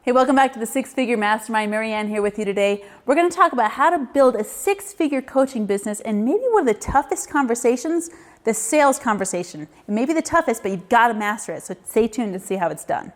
Hey, welcome back to the Six-Figure Mastermind. Marianne here with you today. We're going to talk about how to build a six-figure coaching business, and maybe one of the toughest conversations, the sales conversation. It may be the toughest, but you've got to master it. So stay tuned to see how it's done.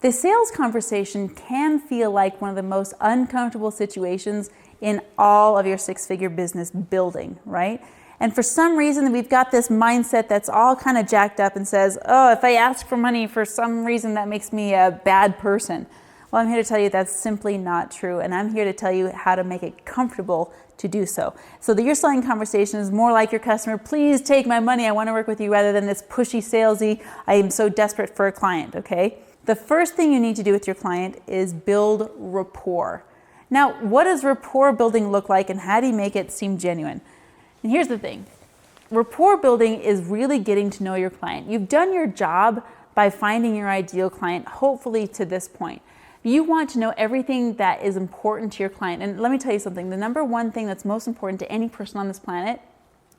The sales conversation can feel like one of the most uncomfortable situations in all of your six-figure business building, right? And for some reason, we've got this mindset that's all kind of jacked up and says, oh, if I ask for money for some reason, that makes me a bad person. Well, I'm here to tell you that's simply not true. And I'm here to tell you how to make it comfortable to do so. So that your selling conversation is more like your customer, please take my money, I want to work with you, rather than this pushy, salesy, I am so desperate for a client, okay? The first thing you need to do with your client is build rapport. Now, what does rapport building look like, and how do you make it seem genuine? And here's the thing. Rapport building is really getting to know your client. You've done your job by finding your ideal client, hopefully to this point. You want to know everything that is important to your client. And let me tell you something. The number one thing that's most important to any person on this planet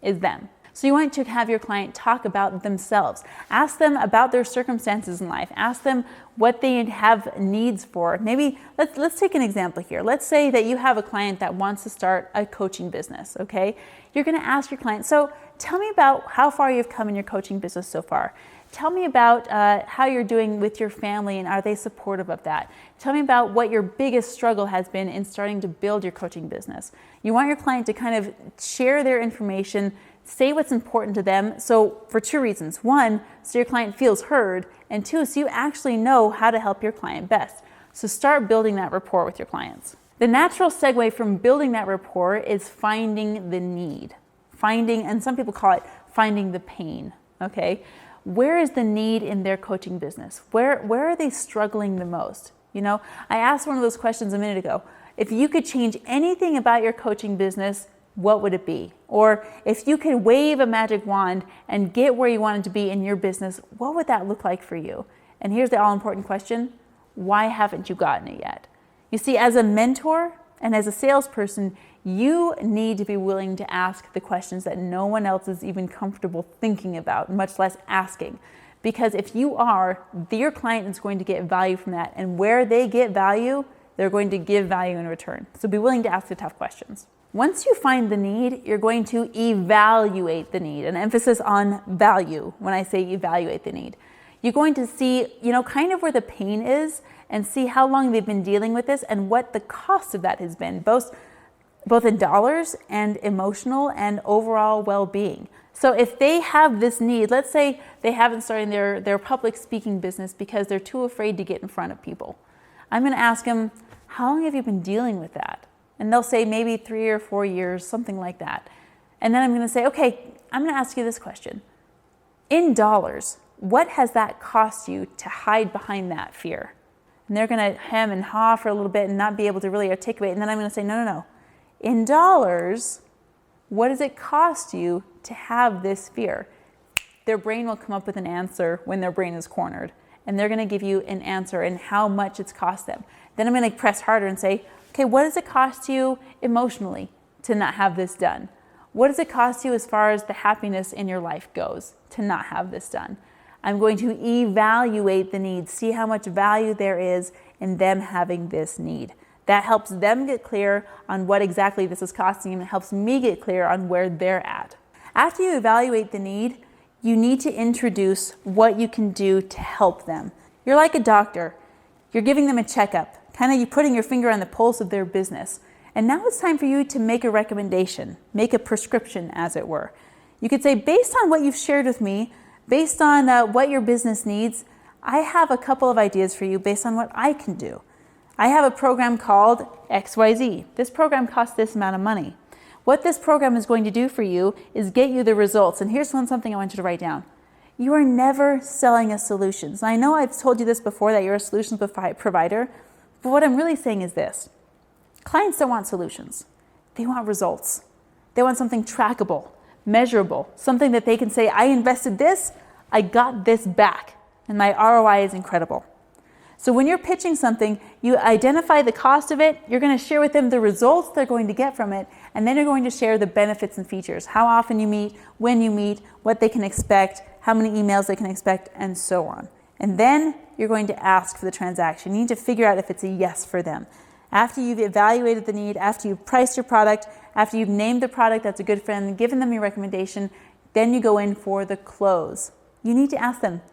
is them. So you want to have your client talk about themselves. Ask them about their circumstances in life. Ask them what they have needs for. Maybe let's take an example here. Let's say that you have a client that wants to start a coaching business, okay? You're going to ask your client, so tell me about how far you've come in your coaching business so far. Tell me about how you're doing with your family, and are they supportive of that? Tell me about what your biggest struggle has been in starting to build your coaching business. You want your client to kind of share their information, say what's important to them. So for two reasons. One, so your client feels heard, and two, so you actually know how to help your client best. So start building that rapport with your clients. The natural segue from building that rapport is finding the need. And some people call it finding the pain, okay? Where is the need in their coaching business? Where are they struggling the most? You know, I asked one of those questions a minute ago. If you could change anything about your coaching business, what would it be? Or if you could wave a magic wand and get where you wanted to be in your business, what would that look like for you? And here's the all-important question. Why haven't you gotten it yet? You see, as a mentor and as a salesperson, you need to be willing to ask the questions that no one else is even comfortable thinking about, much less asking. Because if you are, your client is going to get value from that. And where they get value, they're going to give value in return. So be willing to ask the tough questions. Once you find the need, you're going to evaluate the need, an emphasis on value when I say evaluate the need. You're going to see, kind of where the pain is and see how long they've been dealing with this and what the cost of that has been, both in dollars and emotional and overall well-being. So if they have this need, let's say they haven't started their public speaking business because they're too afraid to get in front of people. I'm going to ask them, how long have you been dealing with that? And they'll say maybe 3 or 4 years, something like that. And then I'm going to say, okay, I'm going to ask you this question. In dollars, what has that cost you to hide behind that fear? And they're going to hem and haw for a little bit and not be able to really articulate. And then I'm going to say, no. In dollars, what does it cost you to have this fear? Their brain will come up with an answer when their brain is cornered. And they're going to give you an answer and how much it's cost them. Then I'm going to press harder and say, okay, what does it cost you emotionally to not have this done? What does it cost you as far as the happiness in your life goes to not have this done? I'm going to evaluate the need, see how much value there is in them having this need. That helps them get clear on what exactly this is costing them. It helps me get clear on where they're at. After you evaluate the need, you need to introduce what you can do to help them. You're like a doctor. You're giving them a checkup. Kind of you putting your finger on the pulse of their business. And now it's time for you to make a recommendation, make a prescription, as it were. You could say, based on what you've shared with me, based on what your business needs, I have a couple of ideas for you based on what I can do. I have a program called XYZ. This program costs this amount of money. What this program is going to do for you is get you the results. And here's something I want you to write down. You are never selling a solutions. I know I've told you this before, that you're a solutions provider. But what I'm really saying is this. Clients don't want solutions. They want results. They want something trackable, measurable, something that they can say, I invested this, I got this back, and my ROI is incredible. So when you're pitching something, you identify the cost of it, you're going to share with them the results they're going to get from it, and then you're going to share the benefits and features, how often you meet, when you meet, what they can expect, how many emails they can expect, and so on. And then you're going to ask for the transaction. You need to figure out if it's a yes for them. After you've evaluated the need, after you've priced your product, after you've named the product that's a good friend and given them your recommendation, then you go in for the close. You need to ask them,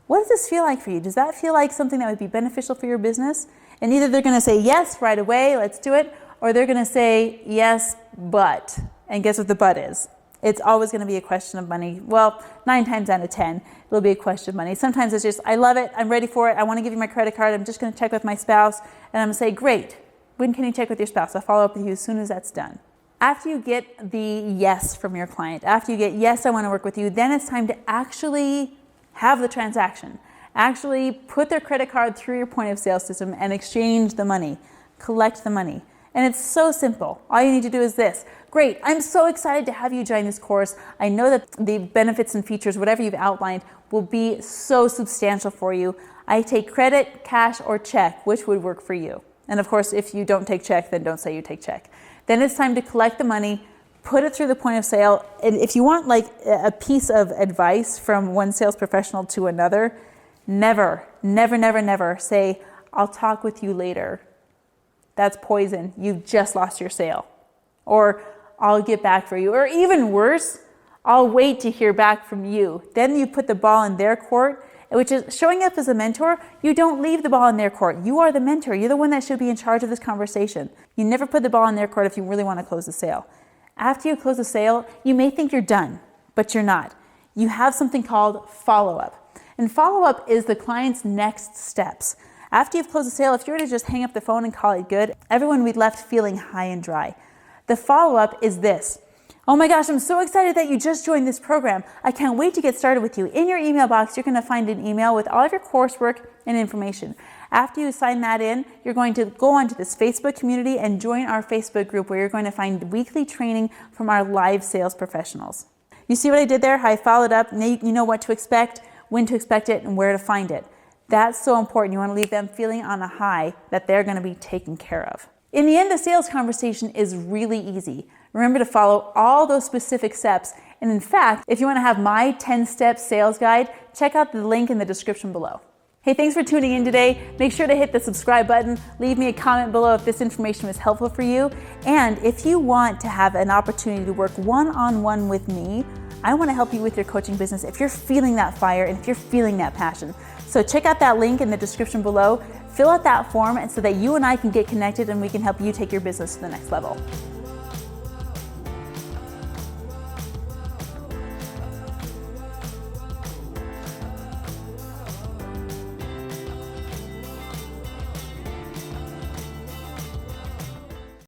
what does this feel like for you? Does that feel like something that would be beneficial for your business? And either they're going to say yes right away, let's do it, or they're going to say yes, but. And guess what the but is? It's always going to be a question of money. Well, 9 times out of 10, it'll be a question of money. Sometimes it's just, I love it, I'm ready for it, I want to give you my credit card, I'm just going to check with my spouse, and I'm going to say, great, when can you check with your spouse? I'll follow up with you as soon as that's done. After you get the yes from your client, after you get, yes, I want to work with you, then it's time to actually have the transaction. Actually put their credit card through your point of sale system and exchange the money, collect the money. And it's so simple. All you need to do is this. Great, I'm so excited to have you join this course. I know that the benefits and features, whatever you've outlined, will be so substantial for you. I take credit, cash, or check. Which would work for you? And of course, if you don't take check, then don't say you take check. Then it's time to collect the money, put it through the point of sale. And if you want like a piece of advice from one sales professional to another, never say, I'll talk with you later. That's poison. You've just lost your sale. Or I'll get back for you. Or even worse, I'll wait to hear back from you. Then you put the ball in their court, which is showing up as a mentor. You don't leave the ball in their court. You are the mentor. You're the one that should be in charge of this conversation. You never put the ball in their court if you really want to close the sale. After you close the sale, you may think you're done, but you're not. You have something called follow-up. And follow-up is the client's next steps. After you've closed the sale, if you were to just hang up the phone and call it good, everyone would be left feeling high and dry. The follow-up is this. Oh my gosh, I'm so excited that you just joined this program. I can't wait to get started with you. In your email box, you're going to find an email with all of your coursework and information. After you sign that in, you're going to go onto this Facebook community and join our Facebook group where you're going to find weekly training from our live sales professionals. You see what I did there? How I followed up. Now you know what to expect, when to expect it, and where to find it. That's so important. You want to leave them feeling on a high that they're going to be taken care of. In the end, the sales conversation is really easy. Remember to follow all those specific steps. And in fact, if you want to have my 10-step sales guide, check out the link in the description below. Hey, thanks for tuning in today. Make sure to hit the subscribe button. Leave me a comment below if this information was helpful for you. And if you want to have an opportunity to work one-on-one with me, I want to help you with your coaching business if you're feeling that fire and if you're feeling that passion. So check out that link in the description below. Fill out that form so that you and I can get connected and we can help you take your business to the next level.